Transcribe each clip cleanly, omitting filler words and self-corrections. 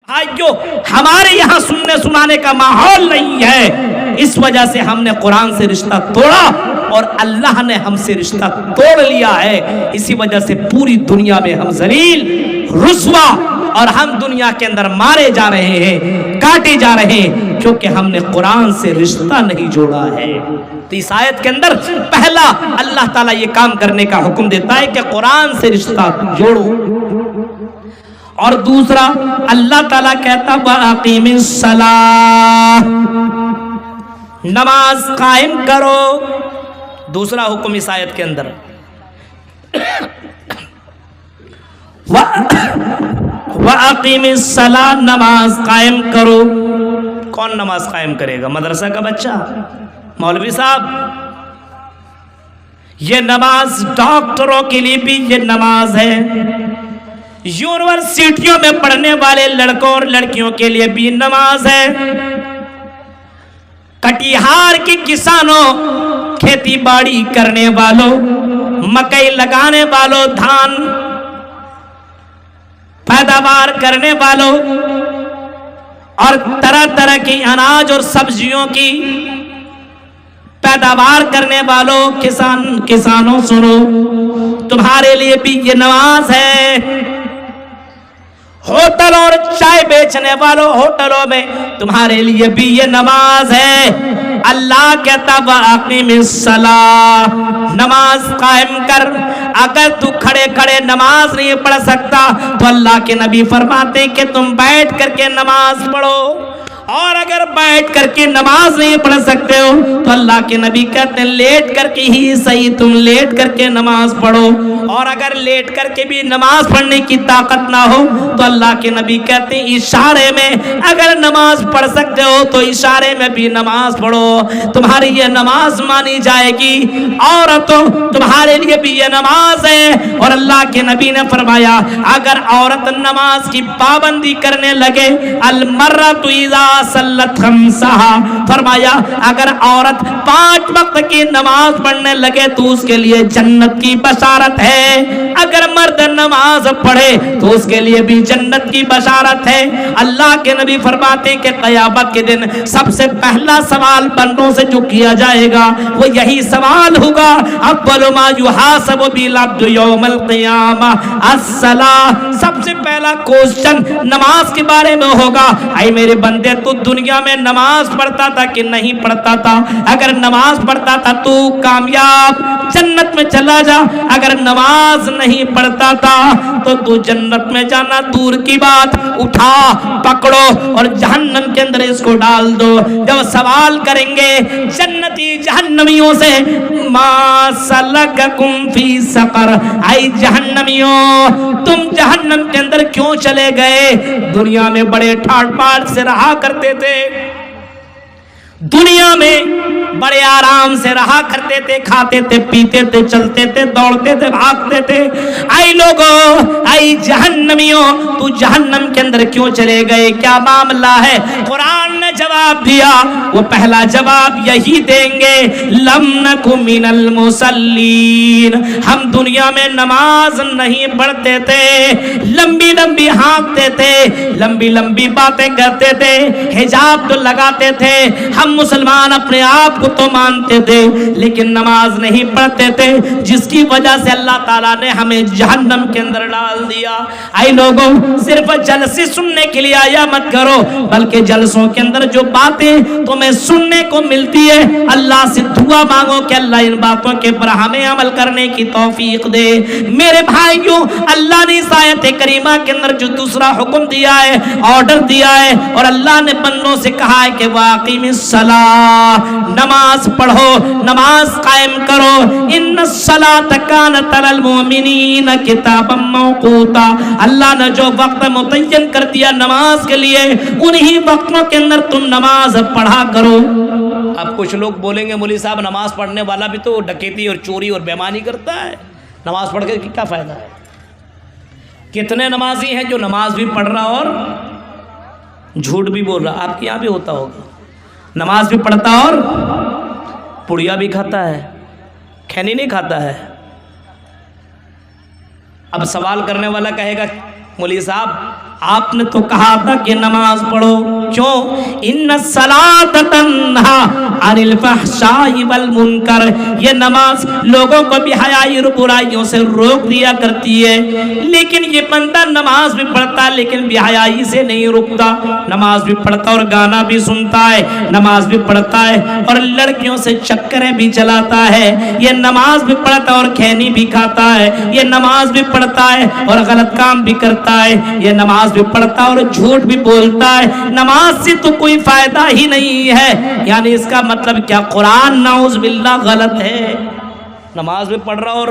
بھائیو ہمارے یہاں سننے سنانے کا ماحول نہیں ہے، اس وجہ سے ہم نے قرآن سے رشتہ توڑا اور اللہ نے ہم سے رشتہ توڑ لیا ہے۔ اسی وجہ سے پوری دنیا میں ہم ذلیل، رسوا اور ہم دنیا کے اندر مارے جا رہے ہیں، کاٹے جا رہے ہیں، کیونکہ ہم نے قرآن سے رشتہ نہیں جوڑا ہے۔ تو اس آیت کے اندر پہلا اللہ تعالیٰ یہ کام کرنے کا حکم دیتا ہے کہ قرآن سے رشتہ جوڑو، اور دوسرا اللہ تعالیٰ کہتا وَأَقِمِ الصَّلَاةَ، نماز قائم کرو۔ دوسرا حکم اس آیت کے اندر وَأَقِمِ الصَّلَاةَ، نماز قائم کرو۔ کون نماز قائم کرے گا؟ مدرسہ کا بچہ، مولوی صاحب؟ یہ نماز ڈاکٹروں کے لیے بھی یہ نماز ہے، یونیورسٹیوں میں پڑھنے والے لڑکوں اور لڑکیوں کے لیے بھی نماز ہے، کٹیہار کے کسانوں، کھیتی باڑی کرنے والوں، مکئی لگانے والوں، دھان پیداوار کرنے والوں اور طرح طرح کی اناج اور سبزیوں کی پیداوار کرنے والوں، کسانوں سنو، تمہارے لیے بھی یہ نماز ہے۔ ہوٹل اور چائے بیچنے والوں، ہوٹلوں میں تمہارے لیے بھی یہ نماز ہے۔ اللہ کہتا وَأَقِمِ الصَّلَاةَ، نماز قائم کر۔ اگر تو کھڑے کھڑے نماز نہیں پڑھ سکتا تو اللہ کے نبی فرماتے کہ تم بیٹھ کر کے نماز پڑھو، اور اگر بیٹھ کر کے نماز نہیں پڑھ سکتے ہو تو اللہ کے نبی کہتے ہیں لیٹ کر کے ہی صحیح، تم لیٹ کر کے نماز پڑھو، اور اگر لیٹ کر کے بھی نماز پڑھنے کی طاقت نہ ہو تو اللہ کے نبی کہتے ہیں اشارے میں اگر نماز پڑھ سکتے ہو تو اشارے میں بھی نماز پڑھو، تمہاری یہ نماز مانی جائے گی۔ عورتوں تمہارے لیے بھی یہ نماز ہے، اور اللہ کے نبی نے فرمایا اگر عورت نماز کی پابندی کرنے لگے، المرۃ اذا صلت خمسہا، فرمایا اگر عورت 5 وقت کی نماز پڑھنے لگے تو اس کے لیے جنت کی بشارت ہے، اگر مرد نماز پڑھے تو اس کے لیے بھی جنت کی بشارت ہے۔ اللہ کے نبی فرماتے کہ قیامت کے دن سب سے پہلا سوال بندوں سے جو کیا جائے گا وہ یہی سوال ہوگا، اول ما یحاسب به العبد یوم القیامہ الصلاۃ، سب سے پہلا کوسچن نماز کے بارے میں ہوگا، اے میرے بندے تو دنیا میں نماز پڑھتا تھا کہ نہیں پڑھتا تھا؟ اگر نماز پڑھتا تھا تو کامیاب، جنت میں چلا جا، اگر نماز نہیں پڑھتا تھا تو تو جنت میں جانا دور کی بات، اٹھا پکڑو اور جہنم کے اندر اس کو ڈال دو۔ جب سوال کریں گے جنتی جہنمیوں سے ما سلککم فی سقر، اے جہنمیوں تم جہنم کے اندر کیوں چلے گئے؟ دنیا میں بڑے ٹھاٹ پاٹ سے رہا کرتے تھے، دنیا میں بڑے آرام سے رہا کرتے تھے، کھاتے تھے، پیتے تھے، چلتے تھے، دوڑتے تھے، بھاگتے تھے، اے لوگوں، اے جہنمیوں تو جہنم کے اندر کیوں چلے گئے؟ کیا معاملہ ہے؟ قرآن نے جواب دیا، وہ پہلا جواب یہی دیں گے لم نک من المصلین، ہم دنیا میں نماز نہیں پڑھتے تھے، لمبی لمبی ہانکتے تھے، لمبی لمبی باتیں کرتے تھے، حجاب تو لگاتے تھے، ہم مسلمان اپنے آپ کو تو مانتے تھے لیکن نماز نہیں پڑھتے تھے، جس کی وجہ سے اللہ تعالیٰ نے ہمیں جہنم کے اندر ڈال دیا۔ اے لوگوں صرف جلسے سننے کے لیے آیا مت کرو، بلکہ جلسوں کے اندر جو باتیں تمہیں سننے کو ملتی ہے اللہ سے دعا مانگو کہ اللہ ان باتوں کے پر ہمیں عمل کرنے کی توفیق دے۔ میرے بھائیوں اللہ نے اس آیت کریمہ کے اندر جو دوسرا حکم دیا ہے، آرڈر دیا ہے، اور اللہ نے بندوں سے کہا ہے کہ واقعی الصلاۃ، نماز پڑھو، نماز قائم کرو، ان الصلاۃ کانت علی المؤمنین کتابا موقوتا، اللہ نے جو وقت متعین کر دیا نماز کے لیے انہی وقتوں کے اندر تم نماز پڑھا کرو۔ اب کچھ لوگ بولیں گے مولوی صاحب نماز پڑھنے والا بھی تو ڈکیتی اور چوری اور بےمانی کرتا ہے، نماز پڑھ کے کیا فائدہ ہے؟ کتنے نمازی ہیں جو نماز بھی پڑھ رہا اور جھوٹ بھی بول رہا؟ آپ کے یہاں بھی ہوتا ہوگا، نماز بھی پڑھتا اور پڑیا بھی کھاتا ہے، کھینی نہیں کھاتا ہے۔ اب سوال کرنے والا کہے گا مولوی صاحب آپ نے تو کہا تھا کہ نماز پڑھو، کیوں؟ ان الصلاۃ تنہا عن الفحشاء والمنکر، یہ نماز لوگوں کو بے حیائی اور برائیوں سے روک دیا کرتی ہے۔ لیکن یہ بندہ نماز بھی پڑھتا ہے لیکن بے حیائی سے نہیں رکتا، نماز بھی پڑھتا اور گانا بھی سنتا ہے، نماز بھی پڑھتا ہے اور لڑکیوں سے چکریں بھی چلاتا ہے، یہ نماز بھی پڑھتا اور کھینی بھی کھاتا ہے، یہ نماز بھی پڑھتا ہے اور غلط کام بھی کرتا ہے، یہ نماز بھی پڑھتا اور جھوٹ بھی بولتا ہے، نماز سے تو کوئی فائدہ ہی نہیں ہے۔ یعنی اس کا مطلب کیا؟ قرآن نعوذ باللہ غلط ہے۔ نماز بھی پڑھ رہا اور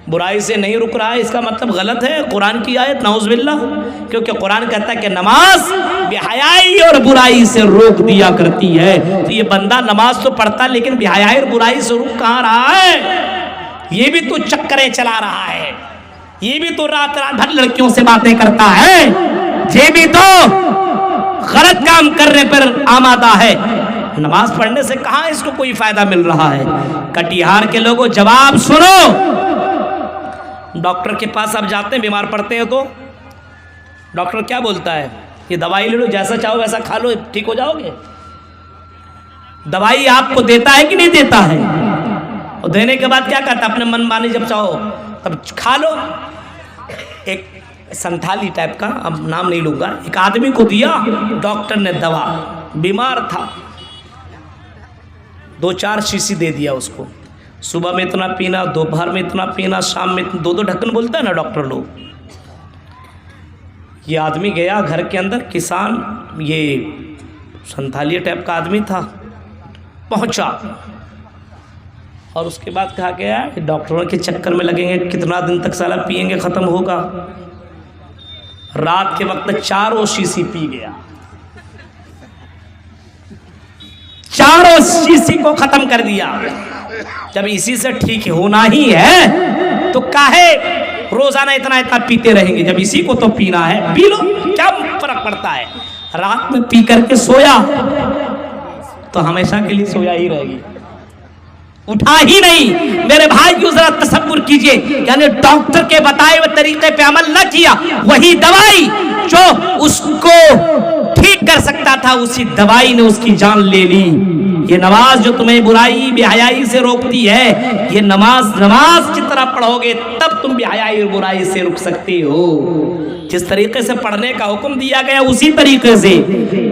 برائی سے نہیں رک رہا ہے، اس کا مطلب غلط ہے قرآن کی آیت، نعوذ باللہ، کیونکہ قرآن کہتا ہے کہ نماز بے حیائی اور برائی سے روک دیا کرتی ہے۔ تو یہ بندہ نماز تو پڑھتا ہے لیکن بے حیائی اور برائی سے رک کہاں رہا ہے؟ یہ بھی تو چکریں چلا رہا ہے، یہ بھی تو رات رات بھر لڑکیوں سے باتیں کرتا ہے، یہ بھی تو غلط کام کرنے پر آمادہ ہے۔ نماز پڑھنے سے کہاں اس کو کوئی فائدہ مل رہا ہے؟ کٹیہار کے لوگوں جواب سنو، ڈاکٹر کے پاس آپ جاتے ہیں، بیمار پڑتے ہیں تو ڈاکٹر کیا بولتا ہے؟ یہ دوائی لے لو، جیسا چاہو ویسا کھا لو، ٹھیک ہو جاؤ گے۔ دوائی آپ کو دیتا ہے کہ نہیں دیتا ہے؟ اور دینے کے بعد کیا کہتا ہے؟ اپنے من مانی جب چاہو تب کھا لو۔ ایک سنتھالی ٹائپ کا، اب نام نہیں لوں گا، ایک آدمی کو دیا ڈاکٹر نے دوا، بیمار تھا، 2-4 شیشی دے دیا اس کو، صبح میں اتنا پینا، دوپہر میں اتنا پینا، شام میں 2 ڈھکن بولتا ہے نا ڈاکٹر لوگ۔ یہ آدمی گیا گھر کے اندر، کسان، یہ سنتھالی ٹائپ کا آدمی تھا، پہنچا اور اس کے بعد کہا گیا کہ ڈاکٹروں کے چکر میں لگیں گے، کتنا دن تک سالہ پئیں گے، ختم ہوگا۔ رات کے وقت 4 شیشی پی گیا، 4 شیشی کو ختم کر دیا۔ جب اسی سے ٹھیک ہونا ہی ہے تو کاہے روزانہ اتنا پیتے رہیں گے؟ جب اسی کو تو پینا ہے پی لو، کیا فرق پڑتا ہے؟ رات میں پی کر کے سویا تو ہمیشہ کے لیے سویا ہی رہے گی، اٹھا ہی نہیں۔ میرے بھائیو ذرا تصور کیجئے، یعنی ڈاکٹر کے بتائے ہوئے طریقے پہ عمل نہ کیا، وہی دوائی جو اس کو ٹھیک کر سکتا تھا، اسی دوائی نے اس کی جان لے لی۔ یہ نماز جو تمہیں برائی بے حیائی سے روکتی ہے، یہ نماز کی طرح پڑھو گے تب تم بے حیائی اور برائی سے رک سکتے ہو۔ جس طریقے سے پڑھنے کا حکم دیا گیا اسی طریقے سے،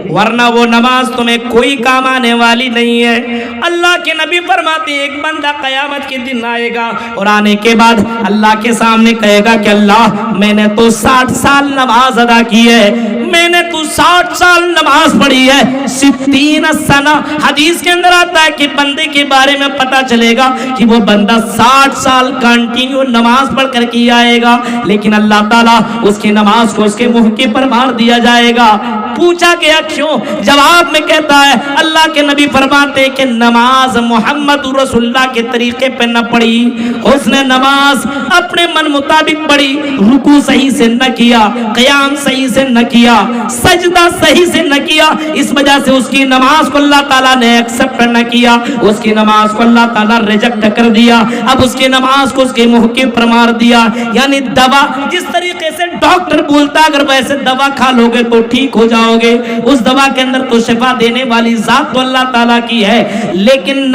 ورنہ وہ نماز تمہیں کوئی کام آنے والی نہیں ہے۔ اللہ کے نبی فرماتے ہیں ایک بندہ قیامت کے دن آئے گا اور آنے کے بعد اللہ کے سامنے کہے گا کہ اللہ میں نے تو 60 سال نماز ادا کی ہے، میں نے تو 60 سال نماز پڑھی ہے، 60 سنہ۔ حدیث کے اندر آتا ہے کہ بندے کے بارے میں پتا چلے گا کہ وہ بندہ 60 سال کنٹینیو نماز پڑھ کر کے آئے گا، لیکن اللہ تعالیٰ اس کی نماز کو اس کے منہ کے پر مار دیا جائے گا۔ پوچھا گیا کیوں؟ جواب میں کہتا ہے اللہ کے نبی فرماتے ہیں کہ نماز محمد رسول اللہ کے طریقے پہ نہ پڑھی، اس نے نماز اپنے من مطابق پڑھی، رکوع صحیح سے نہ کیا، قیام صحیح سے نہ کیا، سجدہ صحیح سے نہ کیا، اس وجہ سے اس کی نماز کو اللہ تعالیٰ نے ایکسپٹ نہ کیا، اس کی نماز کو اللہ تعالیٰ ریجیکٹ کر دیا، اب اس کی نماز کو اس کے منہ کے پر مار دیا۔ یعنی دوا جس طریقے سے ڈاکٹر بولتا اگر ویسے دوا کھا لو گے تو ٹھیک ہو جاؤ گے، اس دوا کے اندر تو شفا دینے والی ذات تو اللہ تعالیٰ کی ہے، لیکن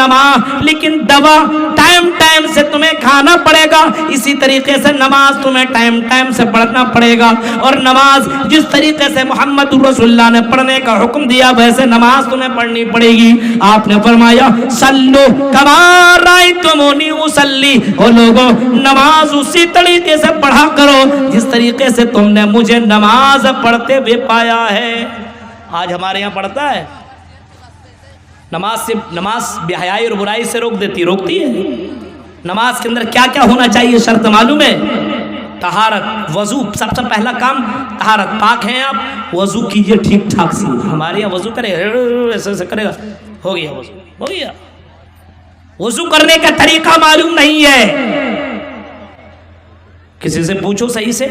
دوا ٹائم سے تمہیں کھانا پڑے گا، اسی طریقے سے نماز تمہیں ٹائم سے پڑھنا پڑے گا، اور نماز جس طریقے سے محمد رسول اللہ نے پڑھنے کا حکم دیا ویسے نماز تمہیں پڑھنی پڑے گی۔ آپ نے فرمایا سلو کما رأیتمونی اصلی، او لوگوں نماز اسی طریقے سے پڑھا کرو جس طریقے سے تم نے مجھے نماز پڑھتے ہوئے پایا ہے۔ آج ہمارے یہاں پڑھتا ہے نماز بے حیائی اور برائی سے روکتی ہے۔ نماز کے اندر کیا کیا ہونا چاہیے شرط معلوم ہے؟ طہارت، وضو، سب سے پہلا کام طہارت۔ پاک ہیں آپ، وضو کیجئے ٹھیک ٹھاک سے۔ ہمارے یہاں وضو کرے ایسے کرے گا، ہو گیا وضو، ہو گیا۔ وضو کرنے کا طریقہ معلوم نہیں ہے، کسی سے پوچھو صحیح سے۔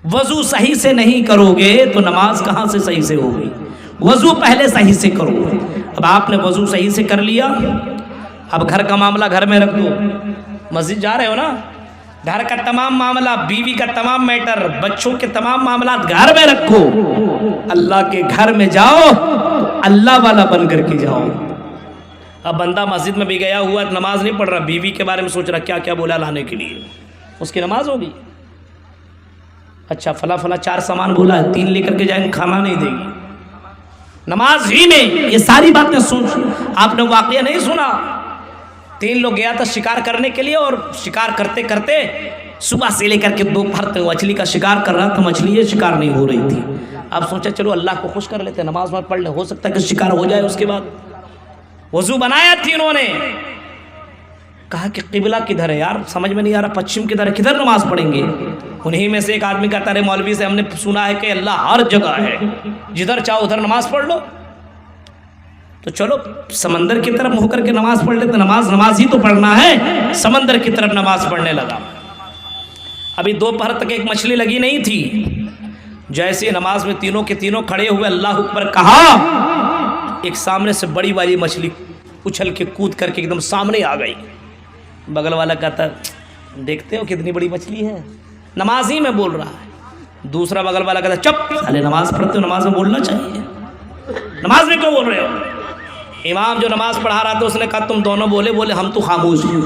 وضو صحیح سے نہیں کرو گے تو نماز کہاں سے صحیح سے ہوگی؟ وضو پہلے صحیح سے کرو۔ اب آپ نے وضو صحیح سے کر لیا، اب گھر کا معاملہ گھر میں رکھ دو۔ مسجد جا رہے ہو نا، گھر کا تمام معاملہ، بیوی کا تمام میٹر، بچوں کے تمام معاملات گھر میں رکھو، اللہ کے گھر میں جاؤ اللہ والا بن کر کے جاؤ۔ اب بندہ مسجد میں بھی گیا ہوا نماز نہیں پڑھ رہا، بیوی کے بارے میں سوچ رہا کیا کیا بولا لانے کے لیے، اس کی نماز ہوگی؟ اچھا فلاں فلاں 4 سامان بولا ہے، 3 لے کر کے جائیں، کھانا نہیں دے گی نماز ہی میں۔ یہ ساری باتیں سوچ، آپ نے واقعہ نہیں سنا؟ 3 لوگ گیا تھا شکار کرنے کے لیے، اور شکار کرتے کرتے صبح سے لے کر کے دوپہر تک مچھلی کا شکار کر رہا تھا، مچھلی شکار نہیں ہو رہی تھی۔ اب سوچا چلو اللہ کو خوش کر لیتے، نماز میں پڑھ لیں، ہو سکتا ہے کہ شکار ہو جائے۔ اس کے بعد وضو بنایا تینوں نے، کہا کہ قبلہ کدھر ہے یار، سمجھ میں نہیں آ رہا، پچھم کدھر ہے، کدھر نماز پڑھیں گے؟ انہی میں سے ایک آدمی کہتا ہے مولوی سے ہم نے سنا ہے کہ اللہ ہر جگہ ہے، جدھر چاہو ادھر نماز پڑھ لو۔ تو چلو سمندر کی طرف ہو کر کے نماز پڑھ لیتے، نماز ہی تو پڑھنا ہے، سمندر کی طرف نماز پڑھنے لگا۔ ابھی دوپہر تک ایک مچھلی لگی نہیں تھی، جیسے نماز میں تینوں کے تینوں کھڑے ہوئے اللہ اکبر کہا، ایک سامنے سے بڑی والی مچھلی اچھل کے کود کر کے ایک دم سامنے آ گئی۔ بغل والا کہتا دیکھتے ہو کتنی بڑی مچھلی ہے، نماز ہی میں بول رہا ہے۔ دوسرا بغل والا کہتا چپ سالے، نماز پڑھتے ہو، نماز میں بولنا چاہیے، نماز میں کیوں بول رہے ہو؟ امام جو نماز پڑھا رہا تھا اس نے کہا تم دونوں بولے ہم تو خاموش ہیں۔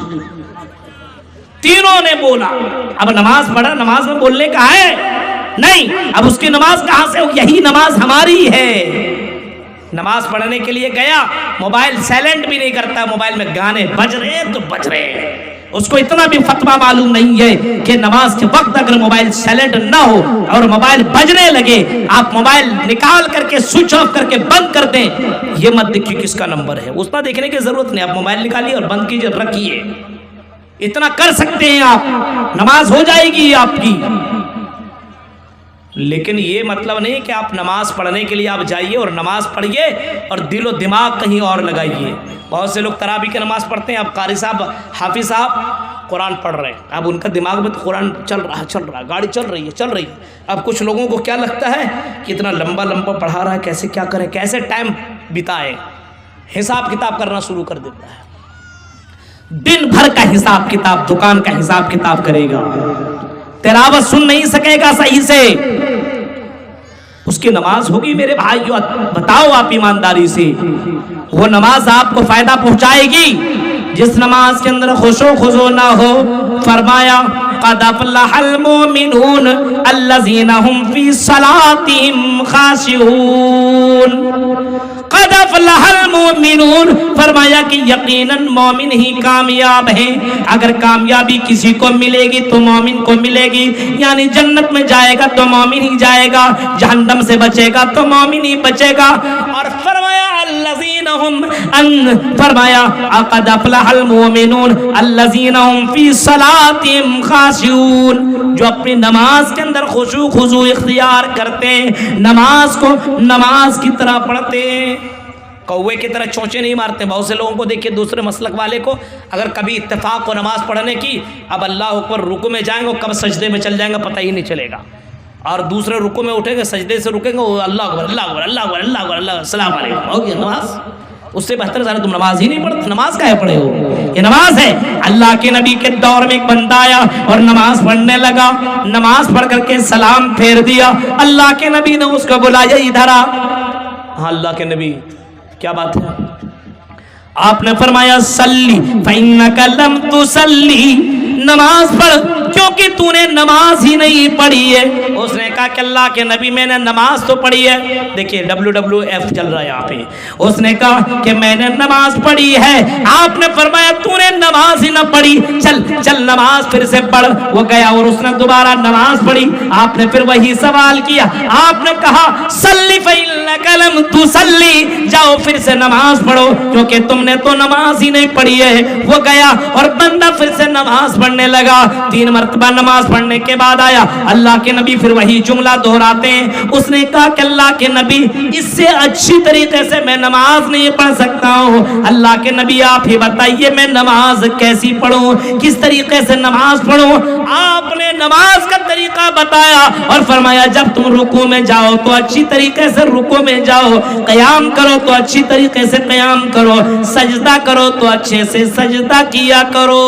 تینوں نے بولا۔ اب نماز پڑھا، نماز میں بولنے کا ہے نہیں، اب اس کی نماز کہاں سے ہو؟ یہی نماز ہماری ہے۔ نماز پڑھنے کے لیے گیا، موبائل سائلنٹ بھی نہیں کرتا، موبائل میں گانے بج رہے ہیں تو بج رہے ہیں۔ اس کو اتنا بھی فتویٰ معلوم نہیں ہے کہ نماز کے وقت اگر موبائل سائلنٹ نہ ہو اور موبائل بجنے لگے، آپ موبائل نکال کر کے سوئچ آف کر کے بند کر دیں، یہ مت دیکھیے کس کا نمبر ہے، اس پر دیکھنے کی ضرورت نہیں، آپ موبائل نکالیے اور بند کیجئے، رکھیے۔ اتنا کر سکتے ہیں آپ، نماز ہو جائے گی آپ کی۔ لیکن یہ مطلب نہیں کہ آپ نماز پڑھنے کے لیے آپ جائیے اور نماز پڑھیے اور دل و دماغ کہیں اور لگائیے۔ بہت سے لوگ تراویح کی نماز پڑھتے ہیں، اب قاری صاحب، حافظ صاحب قرآن پڑھ رہے ہیں، اب ان کا دماغ میں تو قرآن چل رہا ہے، گاڑی چل رہی ہے۔ اب کچھ لوگوں کو کیا لگتا ہے کہ اتنا لمبا پڑھا رہا ہے، کیسے کیا کرے، کیسے ٹائم بتائے، حساب کتاب کرنا شروع کر دیتا ہے۔ دن بھر کا حساب کتاب، دکان کا حساب کتاب کرے گا، تلاوت سن نہیں سکے گا صحیح سے، اس کی نماز ہوگی؟ میرے بھائیو بتاؤ آپ ایمانداری سے، وہ نماز آپ کو فائدہ پہنچائے گی جس نماز کے اندر خشوع خضوع نہ ہو؟ فرمایا قد افلح المؤمنون الذین هم فی صلاتهم خاشعون۔ قد افلح المؤمنون، فرمایا کہ یقیناً مومن ہی کامیاب ہیں۔ اگر کامیابی کسی کو ملے گی تو مومن کو ملے گی، یعنی جنت میں جائے گا تو مومن ہی جائے گا، جہنم سے بچے گا تو مومن ہی بچے گا۔ اور فرمایا الذین هم فرمایا قد افلح المؤمنون الذین هم فی صلاتهم خاشعون، جو اپنی نماز کے اندر خشوع خضوع اختیار کرتے ہیں، نماز کو نماز کی طرح پڑھتے ہیں، کوے کی طرح چونچے نہیں مارتے۔ بہت سے لوگوں کو دیکھیے دوسرے مسلک والے کو، اگر کبھی اتفاق ہو نماز پڑھنے کی، اب اللہ اکبر رکوع میں جائیں گے، کب سجدے میں چل جائیں گے پتہ ہی نہیں چلے گا، اور دوسرے رکوع میں اٹھیں گے، سجدے سے رکیں گے، وہ اللہ اکبر اللہ اکبر اللہ اکبر اللہ اکبر اللہ السلام علیکم، ہو گیا نماز۔ اس سے بہتر ذرا تم نماز ہی نہیں پڑھتے، نماز کہے پڑھے ہو؟ یہ نماز ہے۔ اللہ کے نبی کے دور میں ایک بندہ آیا اور نماز پڑھنے لگا، نماز پڑھ کر کے سلام پھیر دیا، اللہ کے نبی نے اس کو بلایا ادھر آ۔ ہاں اللہ کے نبی کیا بات ہے؟ آپ نے فرمایا سلی فإنک لم تسلی، نماز پڑھ کیونکہ تو نے نماز ہی نہیں پڑھی ہے۔ اس نے کہا کہ اللہ کے نبی میں نے نماز تو پڑھی ہے، دیکھیے WWF چل رہا ہے یہاں پہ، اس نے کہا کہ میں نے نماز پڑھی ہے۔ آپ نے فرمایا تو نے نماز ہی نہ پڑھی، چل نماز پھر سے پڑھ۔ وہ گیا اور اس نے دوبارہ نماز پڑھی، آپ نے پھر وہی سوال کیا، آپ نے کہا سلی فإنک لم تسلی، جاؤ پھر سے نماز پڑھو کیونکہ تم نے تو نماز ہی نہیں پڑھی ہے۔ وہ گیا اور بندہ پھر سے نماز پڑھنے لگا، 3 مرتبہ نماز پڑھنے کے بعد آیا، اللہ کے نبی پھر وہی جملہ دہراتے ہیں۔ اس نے کہا کہ اللہ کے نبی اس سے اچھی طریقے سے میں نماز نہیں پڑھ سکتا ہوں، اللہ کے نبی آپ ہی بتائیے میں نماز کیسی پڑھوں، کس طریقے سے نماز پڑھوں؟ آپ نے نماز کا طریقہ بتایا اور فرمایا جب تم رکوع میں جاؤ تو اچھی طریقے سے رکوع میں جاؤ، قیام کرو تو اچھی طریقے سے قیام کرو، سجدہ کرو تو اچھے سے سجدہ کیا کرو۔